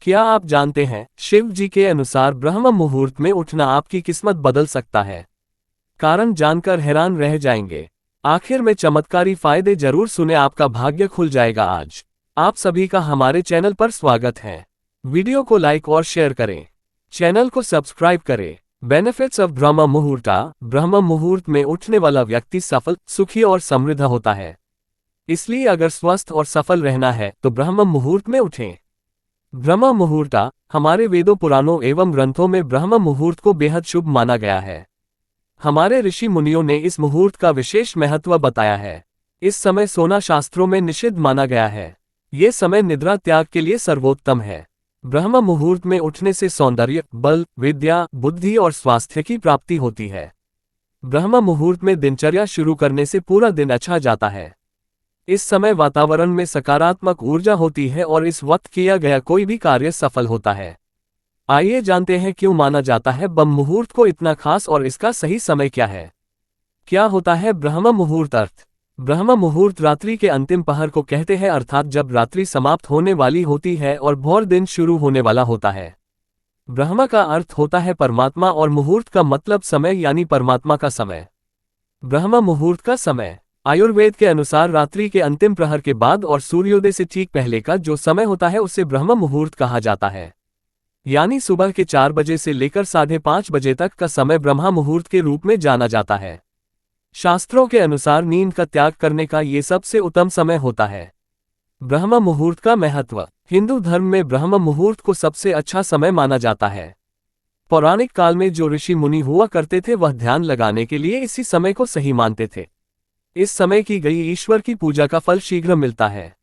क्या आप जानते हैं, शिव जी के अनुसार ब्रह्म मुहूर्त में उठना आपकी किस्मत बदल सकता है। कारण जानकर हैरान रह जाएंगे। आखिर में चमत्कारी फायदे जरूर सुने, आपका भाग्य खुल जाएगा आज। आप सभी का हमारे चैनल पर स्वागत है। वीडियो को लाइक और शेयर करें, चैनल को सब्सक्राइब करें। बेनिफिट्स ऑफ ब्रह्म मुहूर्ता। ब्रह्म मुहूर्त में उठने वाला व्यक्ति सफल, सुखी और समृद्ध होता है। इसलिए अगर स्वस्थ और सफल रहना है तो ब्रह्म मुहूर्त में उठें। ब्रह्म मुहूर्ता। हमारे वेदों, पुराणों एवं ग्रंथों में ब्रह्म मुहूर्त को बेहद शुभ माना गया है। हमारे ऋषि मुनियों ने इस मुहूर्त का विशेष महत्व बताया है। इस समय सोना शास्त्रों में निषिद्ध माना गया है। ये समय निद्रा त्याग के लिए सर्वोत्तम है। ब्रह्म मुहूर्त में उठने से सौंदर्य, बल, विद्या, बुद्धि और स्वास्थ्य की प्राप्ति होती है। ब्रह्म मुहूर्त में दिनचर्या शुरू करने से पूरा दिन अच्छा जाता है। इस समय वातावरण में सकारात्मक ऊर्जा होती है और इस वक्त किया गया कोई भी कार्य सफल होता है। आइए जानते हैं क्यों माना जाता है ब्रह्म मुहूर्त को इतना खास और इसका सही समय क्या है। क्या होता है ब्रह्म मुहूर्त? अर्थ। ब्रह्म मुहूर्त रात्रि के अंतिम पहर को कहते हैं, अर्थात जब रात्रि समाप्त होने वाली होती है और भोर दिन शुरू होने वाला होता है। ब्रह्म का अर्थ होता है परमात्मा और मुहूर्त का मतलब समय यानी परमात्मा का समय। ब्रह्म मुहूर्त का समय आयुर्वेद के अनुसार रात्रि के अंतिम प्रहर के बाद और सूर्योदय से ठीक पहले का जो समय होता है उसे ब्रह्म मुहूर्त कहा जाता है। यानी सुबह के 4 बजे से लेकर 5:30 बजे तक का समय ब्रह्म मुहूर्त के रूप में जाना जाता है। शास्त्रों के अनुसार नींद का त्याग करने का ये सबसे उत्तम समय होता है। ब्रह्म मुहूर्त का महत्व। हिंदू धर्म में ब्रह्म मुहूर्त को सबसे अच्छा समय माना जाता है। पौराणिक काल में जो ऋषि मुनि हुआ करते थे वह ध्यान लगाने के लिए इसी समय को सही मानते थे। इस समय की गई ईश्वर की पूजा का फल शीघ्र मिलता है।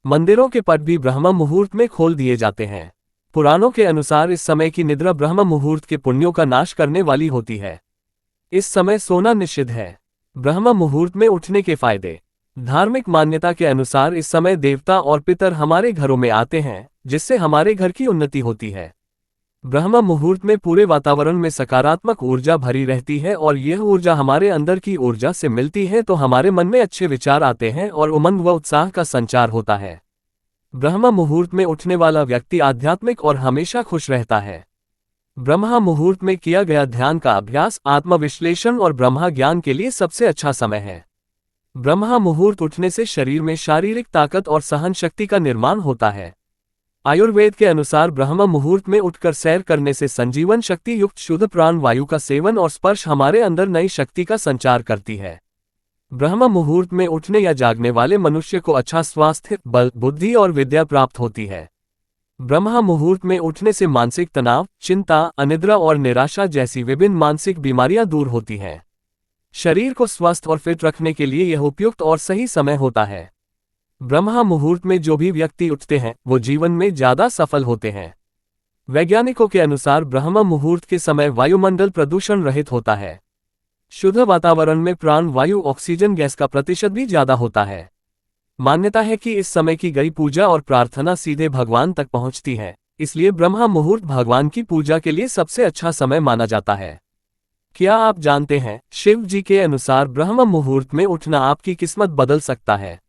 मंदिरों के पट भी ब्रह्म मुहूर्त में खोल दिए जाते हैं। पुराणों के अनुसार इस समय की निद्रा ब्रह्म मुहूर्त के पुण्यों का नाश करने वाली होती है। इस समय सोना निषिद्ध है। ब्रह्म मुहूर्त में उठने के फायदे। धार्मिक मान्यता के अनुसार इस समय देवता और पितर हमारे घरों में आते हैं, जिससे हमारे घर की उन्नति होती है। ब्रह्म मुहूर्त में पूरे वातावरण में सकारात्मक ऊर्जा भरी रहती है और यह ऊर्जा हमारे अंदर की ऊर्जा से मिलती है तो हमारे मन में अच्छे विचार आते हैं और उमंग व उत्साह का संचार होता है। ब्रह्म मुहूर्त में उठने वाला व्यक्ति आध्यात्मिक और हमेशा खुश रहता है। ब्रह्म मुहूर्त में किया गया ध्यान का अभ्यास, आत्मविश्लेषण और ब्रह्म ज्ञान के लिए सबसे अच्छा समय है। ब्रह्म मुहूर्त उठने से शरीर में शारीरिक ताकत और सहन शक्ति का निर्माण होता है। आयुर्वेद के अनुसार ब्रह्म मुहूर्त में उठकर सैर करने से संजीवन शक्ति युक्त शुद्ध प्राण वायु का सेवन और स्पर्श हमारे अंदर नई शक्ति का संचार करती है। ब्रह्म मुहूर्त में उठने या जागने वाले मनुष्य को अच्छा स्वास्थ्य, बल, बुद्धि और विद्या प्राप्त होती है। ब्रह्म मुहूर्त में उठने से मानसिक तनाव, चिंता, अनिद्रा और निराशा जैसी विभिन्न मानसिक बीमारियां दूर होती हैं। शरीर को स्वस्थ और फिट रखने के लिए यह उपयुक्त और सही समय होता है। ब्रह्म मुहूर्त में जो भी व्यक्ति उठते हैं वो जीवन में ज्यादा सफल होते हैं। वैज्ञानिकों के अनुसार ब्रह्म मुहूर्त के समय वायुमंडल प्रदूषण रहित होता है। शुद्ध वातावरण में प्राण वायु, ऑक्सीजन गैस का प्रतिशत भी ज्यादा होता है। मान्यता है कि इस समय की गई पूजा और प्रार्थना सीधे भगवान तक पहुंचती है, इसलिए ब्रह्म मुहूर्त भगवान की पूजा के लिए सबसे अच्छा समय माना जाता है। क्या आप जानते हैं, शिव जी के अनुसार ब्रह्म मुहूर्त में उठना आपकी किस्मत बदल सकता है।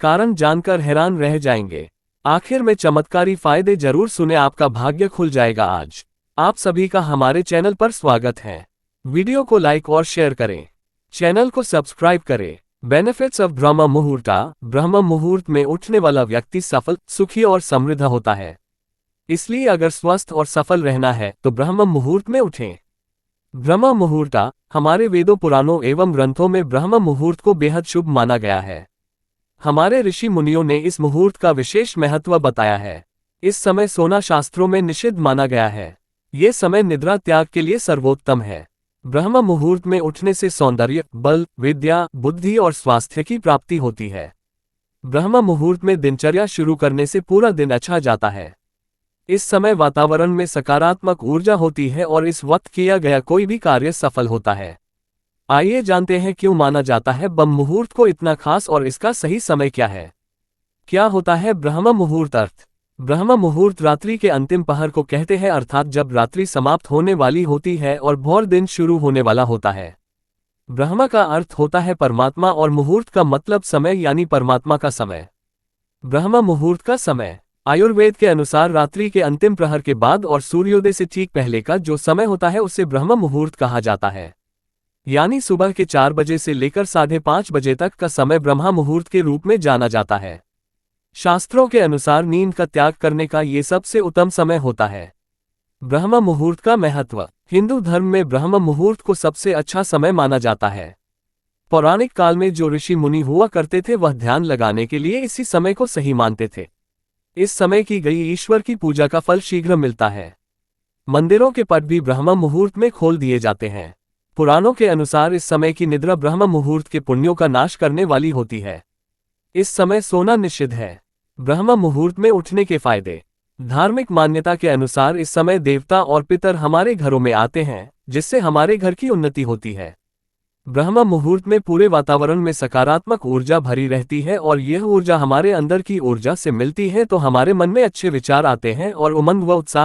कारण जानकर हैरान रह जाएंगे। आखिर में चमत्कारी फायदे जरूर सुने, आपका भाग्य खुल जाएगा आज। आप सभी का हमारे चैनल पर स्वागत है। वीडियो को लाइक और शेयर करें, चैनल को सब्सक्राइब करें। बेनिफिट्स ऑफ ब्रह्म मुहूर्ता। ब्रह्म मुहूर्त में उठने वाला व्यक्ति सफल, सुखी और समृद्ध होता है। इसलिए अगर स्वस्थ और सफल रहना है तो ब्रह्म मुहूर्त में उठें। ब्रह्म मुहूर्ता। हमारे वेदों, पुराणों एवं ग्रंथों में ब्रह्म मुहूर्त को बेहद शुभ माना गया है। हमारे ऋषि मुनियों ने इस मुहूर्त का विशेष महत्व बताया है। इस समय सोना शास्त्रों में निषिद्ध माना गया है। ये समय निद्रा त्याग के लिए सर्वोत्तम है। ब्रह्म मुहूर्त में उठने से सौंदर्य, बल, विद्या, बुद्धि और स्वास्थ्य की प्राप्ति होती है। ब्रह्म मुहूर्त में दिनचर्या शुरू करने से पूरा दिन अच्छा जाता है। इस समय वातावरण में सकारात्मक ऊर्जा होती है और इस वक्त किया गया कोई भी कार्य सफल होता है। आइए जानते हैं क्यों माना जाता है ब्रह्म मुहूर्त को इतना खास और इसका सही समय क्या है। क्या होता है ब्रह्म मुहूर्त? अर्थ। ब्रह्म मुहूर्त रात्रि के अंतिम पहर को कहते हैं, अर्थात जब रात्रि समाप्त होने वाली होती है और भोर दिन शुरू होने वाला होता है। ब्रह्म का अर्थ होता है परमात्मा और मुहूर्त का मतलब समय यानी परमात्मा का समय। ब्रह्म मुहूर्त का समय आयुर्वेद के अनुसार रात्रि के अंतिम प्रहर के बाद और सूर्योदय से ठीक पहले का जो समय होता है उसे ब्रह्म मुहूर्त कहा जाता है। यानी सुबह के 4 बजे से लेकर 5:30 बजे तक का समय ब्रह्म मुहूर्त के रूप में जाना जाता है। शास्त्रों के अनुसार नींद का त्याग करने का ये सबसे उत्तम समय होता है। ब्रह्म मुहूर्त का महत्व। हिंदू धर्म में ब्रह्म मुहूर्त को सबसे अच्छा समय माना जाता है। पौराणिक काल में जो ऋषि मुनि हुआ करते थे वह ध्यान लगाने के लिए इसी समय को सही मानते थे। इस समय की गई ईश्वर की पूजा का फल शीघ्र मिलता है। मंदिरों के पट भी ब्रह्म मुहूर्त में खोल दिए जाते हैं। पुराणों के अनुसार इस समय की निद्रा ब्रह्म मुहूर्त के पुण्यों का नाश करने वाली होती है। इस समय सोना निषिद्ध है। ब्रह्म मुहूर्त में उठने के फायदे। धार्मिक मान्यता के अनुसार इस समय देवता और पितर हमारे घरों में आते हैं, जिससे हमारे घर की उन्नति होती है। ब्रह्म मुहूर्त में पूरे वातावरण में सकारात्मक ऊर्जा भरी रहती है और यह ऊर्जा हमारे अंदर की ऊर्जा से मिलती है तो हमारे मन में अच्छे विचार आते हैं और उमंग व उत्साह